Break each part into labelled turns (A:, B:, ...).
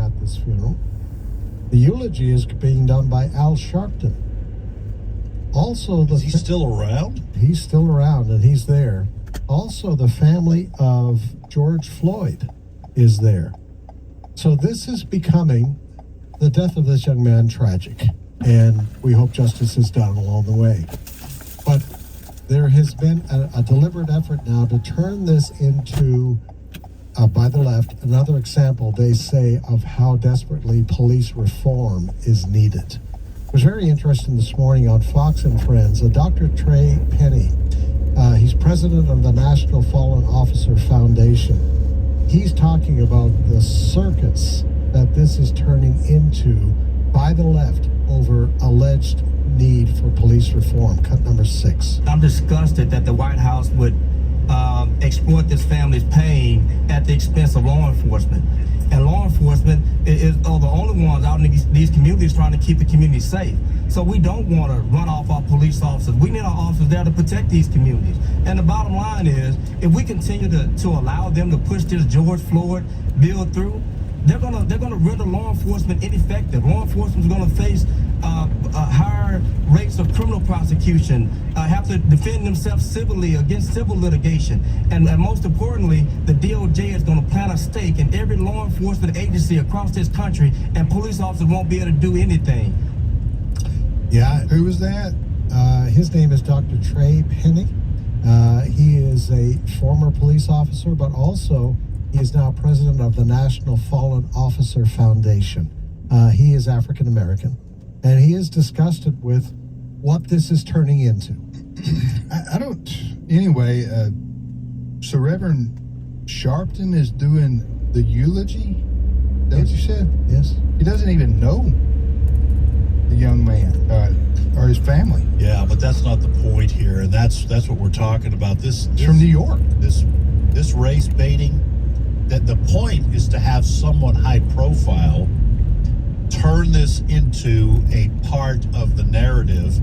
A: at this funeral. The eulogy is being done by Al Sharpton. Also,
B: is he still around?
A: He's still around, and he's there. Also, the family of George Floyd is there. So this is becoming, the death of this young man, tragic. And we hope justice is done along the way. But there has been a deliberate effort now to turn this into, by the left, another example, they say, of how desperately police reform is needed. It was very interesting this morning on Fox and Friends. Dr. Trey Penny, he's president of the National Fallen Officer Foundation. He's talking about the circus that this is turning into by the left over alleged need for police reform. Cut number 6.
C: I'm disgusted that the White House would exploit this family's pain at the expense of law enforcement. And law enforcement are the only ones out in these communities trying to keep the community safe. So we don't want to run off our police officers. We need our officers there to protect these communities. And the bottom line is, if we continue to allow them to push this George Floyd bill through, they're gonna render law enforcement ineffective. Law enforcement is gonna face higher rates of criminal prosecution, have to defend themselves civilly against civil litigation, and most importantly, the DOJ is gonna plant a stake in every law enforcement agency across this country, and police officers won't be able to do anything.
A: Yeah.
D: Who was that?
A: His name is Dr. Trey Penny. He is a former police officer, but also he is now president of the National Fallen Officer Foundation. He is African American, and he is disgusted with what this is turning into.
D: I don't. Anyway, so Reverend Sharpton is doing the eulogy. Is that what you said?
A: Yes.
D: He doesn't even know the young man or his family.
B: Yeah, but that's not the point here, and that's what we're talking about. This
D: from New York.
B: This race baiting. That the point is to have someone high profile turn this into a part of the narrative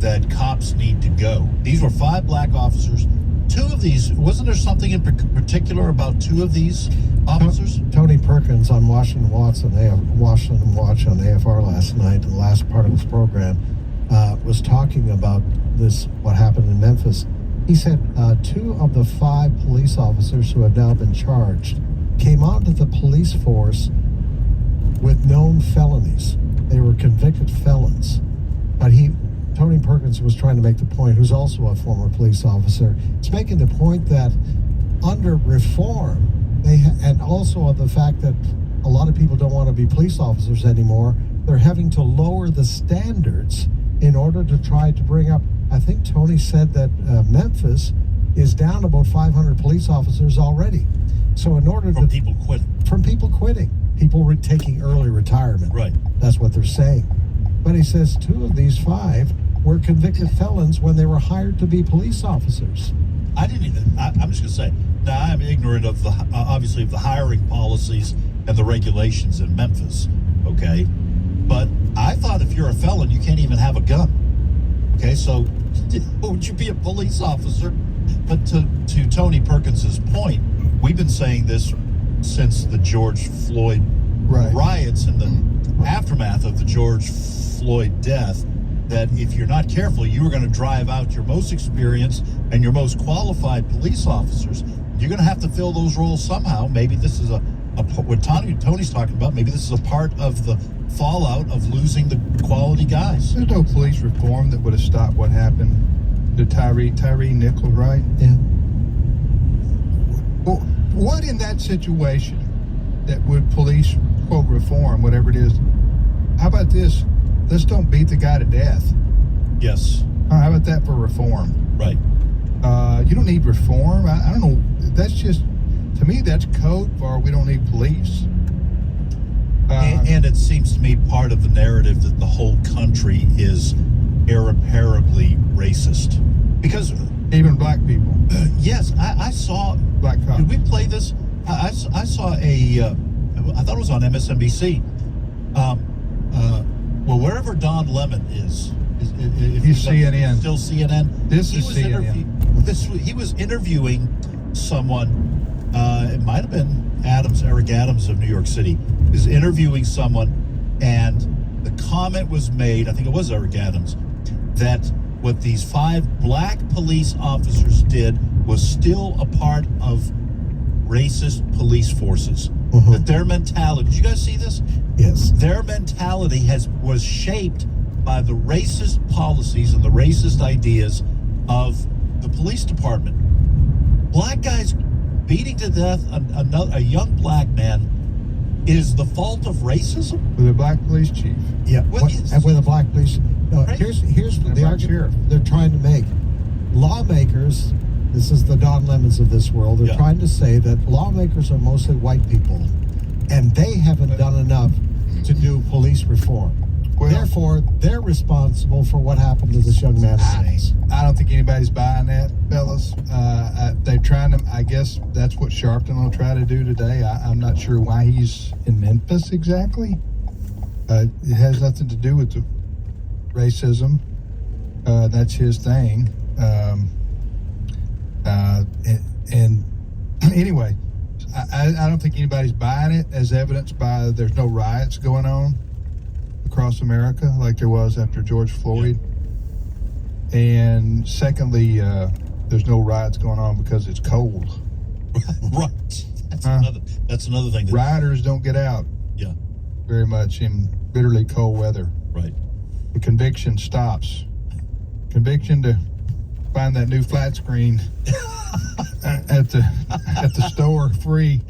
B: that cops need to go. These were 5 black officers. 2 of these, wasn't there something in particular about 2 of these officers?
A: Tony Perkins on Washington Watch on AFR last night, the last part of his program, was talking about this, what happened in Memphis. He said 2 of the 5 police officers who have now been charged came onto the police force with known felonies. They were convicted felons. But Tony Perkins was trying to make the point, who's also a former police officer, he's making the point that under reform, and also of the fact that a lot of people don't want to be police officers anymore, they're having to lower the standards in order to try to bring up, I think Tony said that Memphis is down about 500 police officers already. So in order
B: from people quitting.
A: From people quitting. People taking early retirement.
B: Right.
A: That's what they're saying. But he says 2 of these 5 were convicted felons when they were hired to be police officers.
B: I'm just going to say, now I'm ignorant of obviously of the hiring policies and the regulations in Memphis, okay? But I thought if you're a felon, you can't even have a gun. Okay, so would you be a police officer? But to Tony Perkins's point, we've been saying this since the George Floyd riots and the aftermath of the George Floyd death, that if you're not careful, you are going to drive out your most experienced and your most qualified police officers. You're going to have to fill those roles somehow. Maybe this is what Tony's talking about. Maybe this is a part of the fallout of losing the quality guys.
D: There's no police reform that would have stopped what happened to Tyree Nichols, right?
A: Yeah.
D: Well, what in that situation that would police, quote, reform, whatever it is? How about this? Let's don't beat the guy to death.
B: Yes.
D: How about that for reform?
B: Right.
D: You don't need reform. I don't know. That's just, to me, that's code for we don't need police.
B: And it seems to me part of the narrative that the whole country is irreparably racist. Because
D: even black people.
B: Yes, I saw.
D: Black cops.
B: Did we play this? I saw I thought it was on MSNBC. Well, wherever Don Lemon is
D: he's CNN.
B: Still CNN.
D: This is CNN.
B: He was interviewing someone. It might have been Eric Adams of New York City, is interviewing someone, and the comment was made, I think it was Eric Adams, that what these 5 black police officers did was still a part of racist police forces. That their mentality, did you guys see this?
A: Yes.
B: Their mentality was shaped by the racist policies and the racist ideas of the police department. Black guys beating to death a young black man is the fault of racism?
D: With a black police chief.
A: Yeah. And with a black police. No,
B: Right.
A: here's the
D: black
A: argument
D: sheriff.
A: they're trying to make. Lawmakers, this is the Don Lemons of this world, they're
B: Yeah.
A: trying to say that lawmakers are mostly white people, and they haven't done enough to do police reform.
D: Well-
A: Therefore, they're responsible for what happened to this young man's face.
D: I don't think anybody's buying that, fellas. They're trying to, I guess that's what Sharpton will try to do today. I'm not sure why he's in Memphis exactly. It has nothing to do with the racism. That's his thing. And anyway, I don't think anybody's buying it, as evidenced by there's no riots going on across America like there was after George Floyd. And secondly, there's no riots going on because it's cold.
B: Right. That's another thing.
D: Rioters don't get out
B: Yeah,
D: very much in bitterly cold weather.
B: right.
D: The conviction stops. Conviction to find that new flat screen at the store free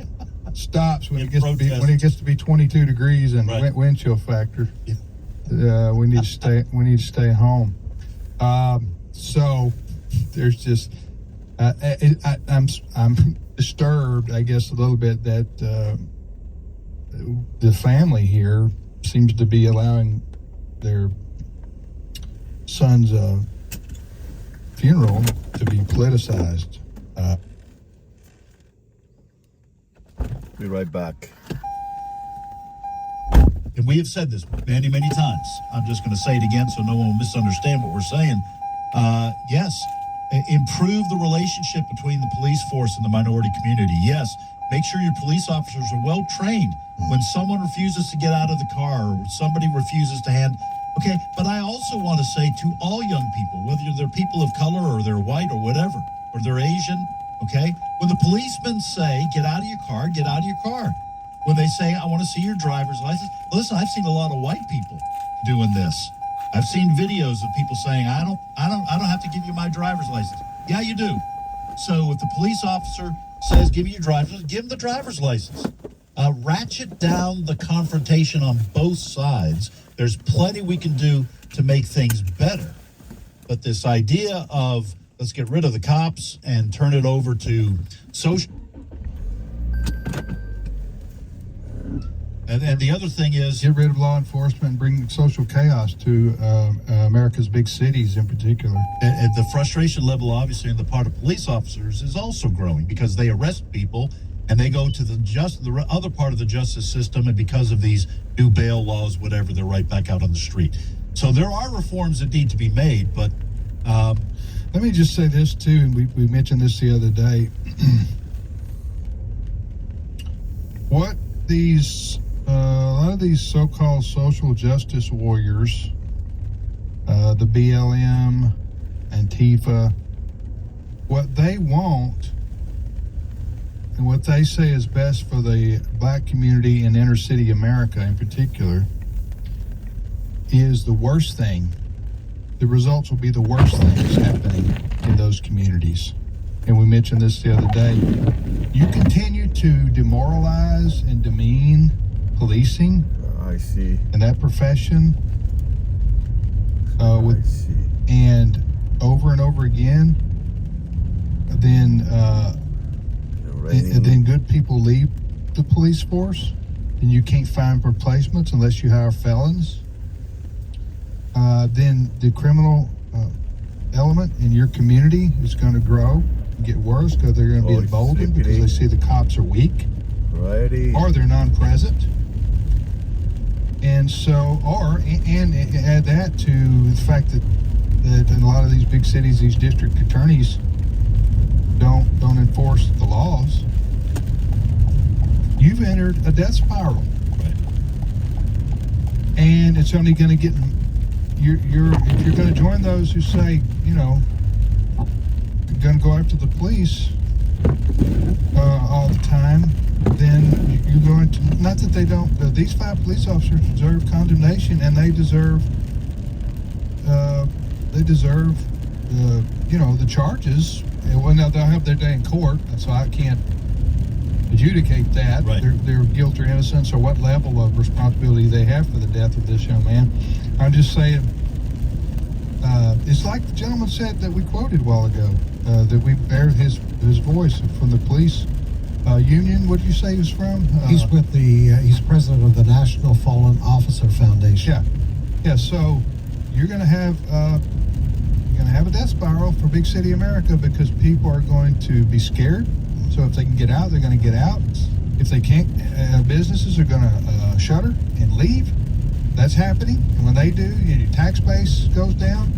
D: stops when
B: Yeah,
D: it gets to be 22 degrees and
B: Right.
D: wind chill factor.
B: Yeah.
D: We need to stay home. So there's just I'm disturbed, I guess, a little bit that the family here seems to be allowing their son's funeral to be politicized.
B: Be right back. And we have said this many, many times. I'm just going to say it again so no one will misunderstand what we're saying. Yes, improve the relationship between the police force and the minority community. Yes, make sure your police officers are well trained. When someone refuses to get out of the car or somebody refuses to hand. Okay, but I also want to say to all young people, whether they're people of color or they're white or whatever, or they're Asian, okay? When the policemen say, get out of your car, get out of your car. When they say, I want to see your driver's license. Listen, I've seen a lot of white people doing this. I've seen videos of people saying, I don't have to give you my driver's license. Yeah, you do. So if the police officer says, give me your driver's license, give him the driver's license. Ratchet down the confrontation on both sides. There's plenty we can do to make things better. But this idea of let's get rid of the cops and turn it over to social. And the other thing is,
D: Get rid of law enforcement and bring social chaos to America's big cities in particular.
B: and the frustration level, obviously, on the part of police officers is also growing because they arrest people and they go to the other part of the justice system, and because of these new bail laws, whatever, they're right back out on the street. So there are reforms that need to be made, but
D: Let me just say this too, and we mentioned this the other day. What a lot of these so-called social justice warriors, the BLM, Antifa, what they want and what they say is best for the black community in inner city America in particular is the worst thing. The results will be the worst things happening in those communities. And we mentioned this the other day. You continue to demoralize and demean policing
E: I see.
D: in that profession
E: I see.
D: and over again, then and then good people leave the police force and you can't find replacements unless you hire felons. Then the criminal element in your community is going to grow and get worse because they're going to be emboldened because they see the cops are weak
E: Righty.
D: or they're non-present. And so, and add that to the fact that in a lot of these big cities, these district attorneys don't enforce the laws. You've entered a death spiral.
B: right.
D: and it's only going to get if you're going to join those who say, you know, you're going to go after the police all the time, then you're going to, not that they don't, these 5 police officers deserve condemnation, and they deserve you know, the charges. Well, now they'll have their day in court, so I can't adjudicate that,
B: Right.
D: their guilt or innocence, or what level of responsibility they have for the death of this young man. I'm just saying, it's like the gentleman said that we quoted a while ago, that we bear his voice from the police union. What did you say he was from?
A: He's with he's president of the National Fallen Officer Foundation.
D: Yeah. So you're going to have a death spiral for big city America, because people are going to be scared. So if they can get out, they're going to get out. If they can't, businesses are going to shutter and leave. That's happening. And when they do, your tax base goes down.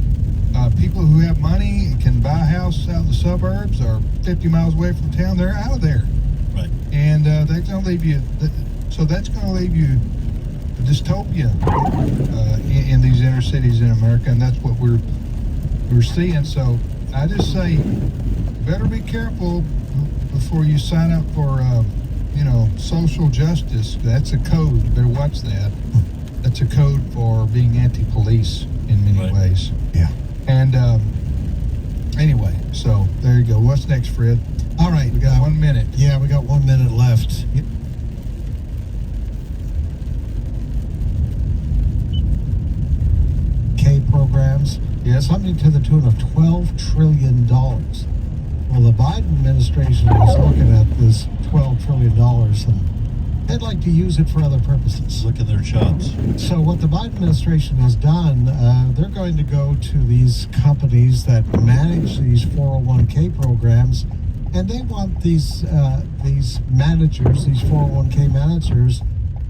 D: People who have money and can buy a house out in the suburbs or 50 miles away from town, they're out of there.
B: Right.
D: And they're going to leave you. So that's going to leave you a dystopia in these inner cities in America, and that's what we're seeing. So I just say, better be careful before you sign up for, you know, social justice. That's a code. You better watch that. That's a code for being anti-police in many ways.
A: Yeah.
D: And anyway, so there you go. What's next, Fred?
A: All right.
D: We got 1 minute.
A: Yeah, we got 1 minute left. K programs.
D: Yes.
A: Something to the tune of $12 trillion. Well, the Biden administration is looking at this $12 trillion, and they'd like to use it for other purposes.
B: Look at their chops.
A: So what the Biden administration has done, they're going to go to these companies that manage these 401k programs, and they want these managers, these 401k managers,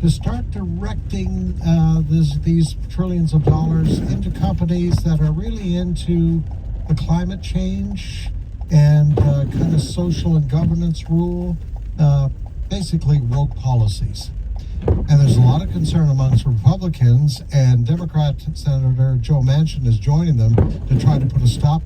A: to start directing these trillions of dollars into companies that are really into the climate change and kind of social and governance rule, basically woke policies. And there's a lot of concern amongst Republicans, and Democrat Senator Joe Manchin is joining them to try to put a stop